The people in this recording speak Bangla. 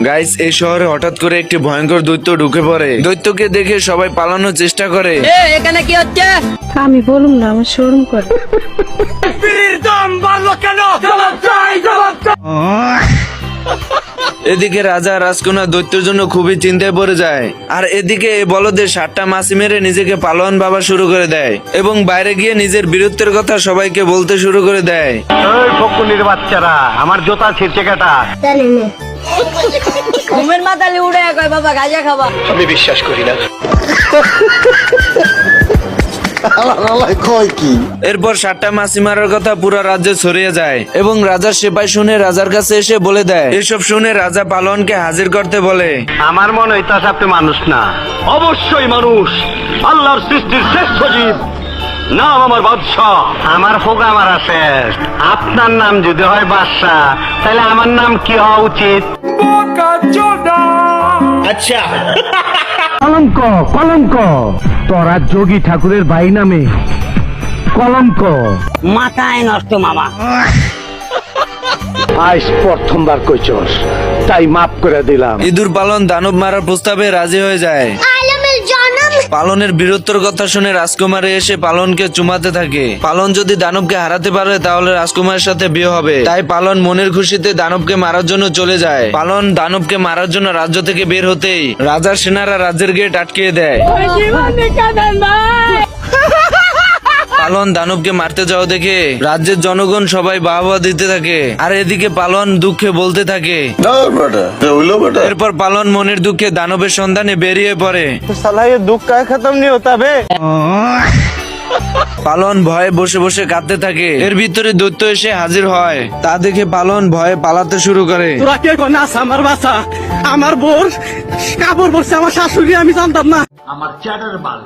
গাইস, এই শহরে হঠাৎ করে একটি ভয়ঙ্কর দৈত্য ঢুকে পড়ে। দৈত্যকে দেখে সবাই পালানোর চেষ্টা করে। এখানে কি হচ্ছে? আমি বলুম না, আমার শরম করে। এদিকে রাজা রাজকন্যা দৈত্যের জন্য খুবই চিন্তায় পড়ে যায়। আর এদিকে এই বলদের 7টা মাছি মেরে নিজেকে পালোয়ান ভাবা শুরু করে দেয় এবং বাইরে গিয়ে নিজের বীরত্বের কথা সবাইকে বলতে শুরু করে দেয়। ওই ফকুনির বাচ্চারা, আমার জোতা ছিঁড়ছে কাটা। ঘুমের মাথালে উড়ে কয় বাবা গাঁজা খাবা। আমি বিশ্বাস করি না। এরপর 7টা মাছি মারার কথা পুরো রাজ্যে ছড়িয়ে যায় এবং রাজার সেপাই শুনে রাজার কাছে এসে বলে দেয়। এসব শুনে রাজা পালোয়ানকে হাজির করতে বলে। আমার মনে হইতাছে আপনি মানুষ না। অবশ্যই মানুষ, আল্লাহর সৃষ্টির শ্রেষ্ঠ জীব। নাম আমার বাদশাহ। আমার হোগা মারা শেষ। আপনার নাম যদি হয় বাদশাহ, তাহলে আমার নাম কি হওয়া উচিত? আচ্ছা, কলঙ্ক। কলঙ্ক তোরা যোগী ঠাকুরের ভাই নামে কলঙ্ক। মাথায় নষ্ট মামা। আজ প্রথমবার কইছস, তাই মাফ করে দিলাম। ইঁদুর পালন দানব মারার প্রস্তাবে রাজি হয়ে যায়। পালনের বীরত্বের কথা শুনে রাজকুমারী এসে পালনকে চুমাতে থাকে। পালন যদি দানবকে হারাতে পারে তাহলে রাজকুমারের সাথে বিয়ে হবে। তাই পালন মনের খুশিতে দানবকে মারার জন্য চলে যায়। পালন দানবকে মারার জন্য রাজ্য থেকে বের হতেই রাজার সেনারা রাজ্যের গেট আটকিয়ে দেয়। পালন দানবকে মারতে যাওয়া দেখে রাজ্যের জনগণ সবাই বাহবা দিতে থাকে। আর এদিকে পালন দুঃখে বলতে থাকে। এরপর পালন মনের দুঃখে দানবের সন্ধানে বেরিয়ে পড়ে। পালন ভয়ে বসে বসে কাঁদতে থাকে। এর ভিতরে দৈত্য এসে হাজির হয়। তা দেখে পালন ভয়ে পালাতে শুরু করে। তোরা কে নাস আমার বাসা, আমার বোন কাপড় পরছে, আমার শাশুড়ি আমি জানতাম না। আমার চ্যাটার বাল।